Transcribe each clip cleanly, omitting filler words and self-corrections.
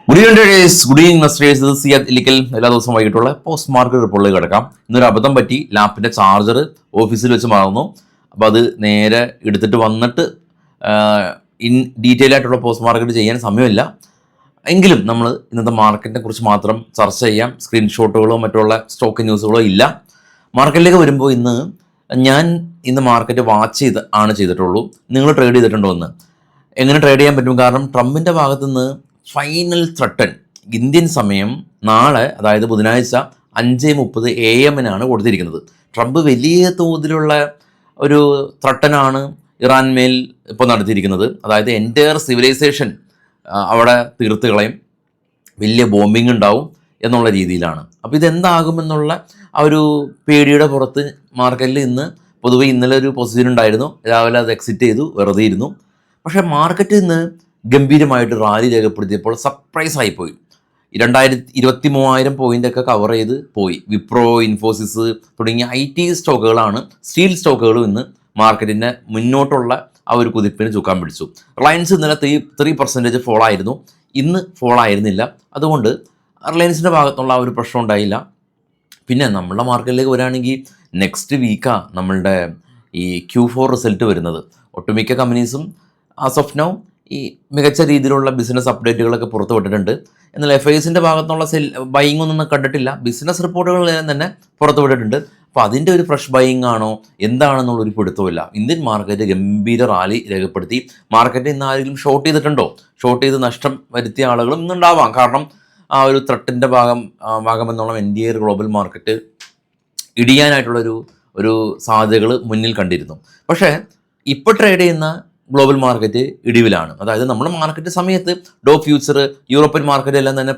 Good evening days, good evening investors. ഇത് സിയാദ് ഇല്ലിക്കൽ. എല്ലാ ദിവസവും വൈകിട്ടുള്ള പോസ്റ്റ് മാർക്കറ്റ് റിപ്പോർട്ടിലേക്ക് കിടക്കാം. ഇന്നൊരു അബദ്ധം പറ്റി. ലാപ്പിൻ്റെ ചാർജർ ഓഫീസിൽ വെച്ച് മറന്നു. അപ്പോൾ അത് നേരെ എടുത്തിട്ട് വന്നിട്ട് ഇൻ ഡീറ്റെയിൽ ആയിട്ടുള്ള പോസ്റ്റ് മാർക്കറ്റ് ചെയ്യാൻ സമയമില്ല. എങ്കിലും നമ്മൾ ഇന്നത്തെ മാർക്കറ്റിനെ കുറിച്ച് മാത്രം ചർച്ച ചെയ്യാം. സ്ക്രീൻഷോട്ടുകളോ മറ്റുള്ള സ്റ്റോക്ക് ന്യൂസുകളോ ഇല്ല. മാർക്കറ്റിലേക്ക് വരുമ്പോൾ ഇന്ന് മാർക്കറ്റ് വാച്ച് ചെയ്തിട്ടുള്ളൂ. നിങ്ങൾ ട്രേഡ് ചെയ്തിട്ടുണ്ടോ എന്ന്? എങ്ങനെ ട്രേഡ് ചെയ്യാൻ പറ്റും? കാരണം ട്രംപിൻ്റെ ഭാഗത്തു നിന്ന് ഫൈനൽ ത്രട്ടൻ ഇന്ത്യൻ സമയം നാളെ, അതായത് ബുധനാഴ്ച 5:30 AM കൊടുത്തിരിക്കുന്നത്. ട്രംപ് വലിയ തോതിലുള്ള ഒരു ത്രട്ടനാണ് ഇറാൻമേൽ ഇപ്പോൾ നടത്തിയിരിക്കുന്നത്. അതായത് എൻറ്റയർ സിവിലൈസേഷൻ അവിടെ തീർത്ത് കളയും, വലിയ ബോംബിങ് ഉണ്ടാവും എന്നുള്ള രീതിയിലാണ്. അപ്പോൾ ഇതെന്താകുമെന്നുള്ള ആ ഒരു പേടിയുടെ പുറത്ത് മാർക്കറ്റിൽ പൊതുവെ ഇന്നലെ ഒരു പൊസിഷൻ ഉണ്ടായിരുന്നു. രാവിലെ അത് എക്സിറ്റ് ചെയ്തു, വെറുതെ ഇരുന്നു. പക്ഷേ മാർക്കറ്റ് ഇന്ന് ഗംഭീരമായിട്ട് റാലി രേഖപ്പെടുത്തിയപ്പോൾ സർപ്രൈസ് ആയിപ്പോയി. 23,000 പോയിൻ്റൊക്കെ കവർ ചെയ്ത് പോയി. വിപ്രോ, ഇൻഫോസിസ് തുടങ്ങിയ IT സ്റ്റോക്കുകളാണ്, സ്റ്റീൽ സ്റ്റോക്കുകളും ഇന്ന് മാർക്കറ്റിൻ്റെ മുന്നോട്ടുള്ള ആ ഒരു കുതിപ്പിന് ചുക്കാൻ പിടിച്ചു. റിലയൻസ് ഇന്നലെ 3% ഫോൾ ആയിരുന്നു, ഇന്ന് ഫോൾ ആയിരുന്നില്ല. അതുകൊണ്ട് റിലയൻസിൻ്റെ ഭാഗത്തുള്ള ആ ഒരു പ്രശ്നം ഉണ്ടായില്ല. പിന്നെ നമ്മളുടെ മാർക്കറ്റിലേക്ക് വരികയാണെങ്കിൽ നെക്സ്റ്റ് വീക്കാണ് നമ്മളുടെ ഈ Q4 റിസൾട്ട് വരുന്നത്. ഒട്ടുമിക്ക കമ്പനീസും ആസ് ഓഫ് നൗ ഈ മികച്ച രീതിയിലുള്ള ബിസിനസ് അപ്ഡേറ്റുകളൊക്കെ പുറത്തു വിട്ടിട്ടുണ്ട്. എന്നാൽ FISൻ്റെ ഭാഗത്തുള്ള ബൈയിങ് ഒന്നും കണ്ടിട്ടില്ല. ബിസിനസ് റിപ്പോർട്ടുകൾ തന്നെ പുറത്തു വിട്ടിട്ടുണ്ട്. അപ്പോൾ അതിൻ്റെ ഒരു ഫ്രഷ് ബൈയിങ് ആണോ എന്താണെന്നുള്ളൊരു പിടുത്തമില്ല. ഇന്ത്യൻ മാർക്കറ്റ് ഗംഭീര റാലി രേഖപ്പെടുത്തി. മാർക്കറ്റ് ഇന്ന് ആരെങ്കിലും ഷോർട്ട് ചെയ്തിട്ടുണ്ടോ? ഷോർട്ട് ചെയ്ത് നഷ്ടം വരുത്തിയ ആളുകളും ഇന്നുണ്ടാവാം. കാരണം ആ ഒരു ത്രട്ടിൻ്റെ ഭാഗമെന്നുള്ള NDR ഗ്ലോബൽ മാർക്കറ്റ് ഇടിയാനായിട്ടുള്ളൊരു സാധ്യതകൾ മുന്നിൽ കണ്ടിരുന്നു. പക്ഷേ ഇപ്പോൾ ട്രേഡ് ചെയ്യുന്ന ഗ്ലോബൽ മാർക്കറ്റ് ഇടിവിലാണ്. അതായത് നമ്മുടെ മാർക്കറ്റ് സമയത്ത് ഡോ ഫ്യൂച്ചർ, യൂറോപ്യൻ മാർക്കറ്റ് എല്ലാം തന്നെ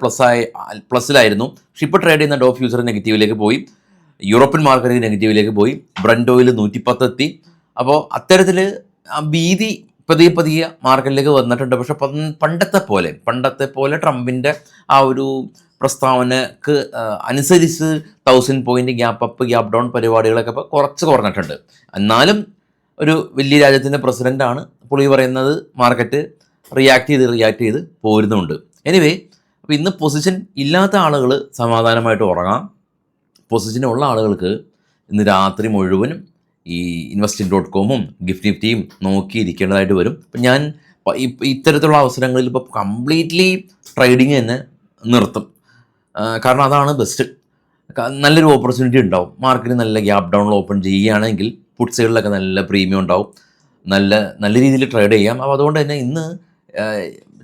പ്ലസ്സിലായിരുന്നു. പക്ഷെ ഇപ്പോൾ ട്രേഡ് ചെയ്യുന്ന ഡോ ഫ്യൂച്ചർ നെഗറ്റീവിലേക്ക് പോയി, യൂറോപ്യൻ മാർക്കറ്റ് നെഗറ്റീവിലേക്ക് പോയി, ബ്രന്റ് ഓയിൽ 110 എത്തി. അപ്പോൾ അത്തരത്തിൽ ഭീതി പതിയെ മാർക്കറ്റിലേക്ക് വന്നിട്ടുണ്ട്. പക്ഷെ പണ്ടത്തെ പോലെ ട്രംപിൻ്റെ ആ ഒരു പ്രസ്താവനക്ക് അനുസരിച്ച് 1000 point gap up gap down പരിപാടികളൊക്കെ ഇപ്പോൾ കുറച്ച് കുറഞ്ഞിട്ടുണ്ട്. എന്നാലും ഒരു വലിയ രാജ്യത്തിൻ്റെ പ്രസിഡൻ്റാണ്, പുള്ളി പറയുന്നത് മാർക്കറ്റ് റിയാക്ട് ചെയ്ത് പോരുന്നുണ്ട്. എനിവേ, അപ്പോൾ ഇന്ന് പൊസിഷൻ ഇല്ലാത്ത ആളുകൾ സമാധാനമായിട്ട് ഉറങ്ങാം. പൊസിഷനുള്ള ആളുകൾക്ക് ഇന്ന് രാത്രി മുഴുവനും ഈ investing.com-ഉം ഗിഫ്റ്റ് നിഫ്റ്റിയും നോക്കിയിരിക്കേണ്ടതായിട്ട് വരും. അപ്പം ഞാൻ ഇത്തരത്തിലുള്ള അവസരങ്ങളിൽ ഇപ്പോൾ കംപ്ലീറ്റ്ലി ട്രേഡിങ് തന്നെ നിർത്തും. കാരണം അതാണ് ബെസ്റ്റ്. നല്ലൊരു ഓപ്പർച്യൂണിറ്റി ഉണ്ടാവും. മാർക്കറ്റ് നല്ല ഗ്യാപ്പ് ഡൗണിൽ ഓപ്പൺ ചെയ്യുകയാണെങ്കിൽ പുട്ട് സൈഡിലൊക്കെ നല്ല പ്രീമിയം ഉണ്ടാവും, നല്ല രീതിയിൽ ട്രേഡ് ചെയ്യാം. അപ്പോൾ അതുകൊണ്ട് തന്നെ ഇന്ന്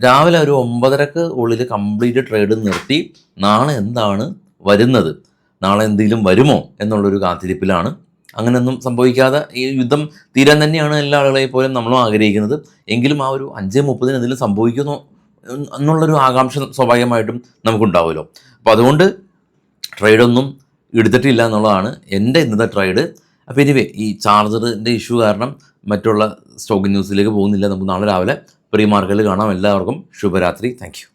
രാവിലെ ഒരു 9:30 ഉള്ളിൽ കംപ്ലീറ്റ് ട്രേഡ് നിർത്തി നാളെ എന്താണ് വരുന്നത്, നാളെ എന്തെങ്കിലും വരുമോ എന്നുള്ളൊരു കാത്തിരിപ്പിലാണ്. അങ്ങനെയൊന്നും സംഭവിക്കാതെ ഈ യുദ്ധം തീരാൻ തന്നെയാണ് എല്ലാ ആളുകളെയും പോലും നമ്മളും ആഗ്രഹിക്കുന്നത്. എങ്കിലും ആ ഒരു 5:30 എന്തെങ്കിലും സംഭവിക്കുമോ എന്നുള്ളൊരു ആകാംക്ഷ സ്വാഭാവികമായിട്ടും നമുക്കുണ്ടാവുമല്ലോ. അപ്പോൾ അതുകൊണ്ട് ട്രേഡൊന്നും എടുത്തിട്ടില്ല എന്നുള്ളതാണ് എൻ്റെ ഇന്നത്തെ ട്രേഡ്. അപ്പോൾ എനിവേ, ഈ ചാർജറിൻ്റെ ഇഷ്യൂ കാരണം മറ്റുള്ള സ്റ്റോക്ക് ന്യൂസിലേക്ക് പോകുന്നില്ല. നമുക്ക് നാളെ രാവിലെ പ്രീ മാർക്കറ്റിൽ കാണാം. എല്ലാവർക്കും ശുഭരാത്രി. Thank you.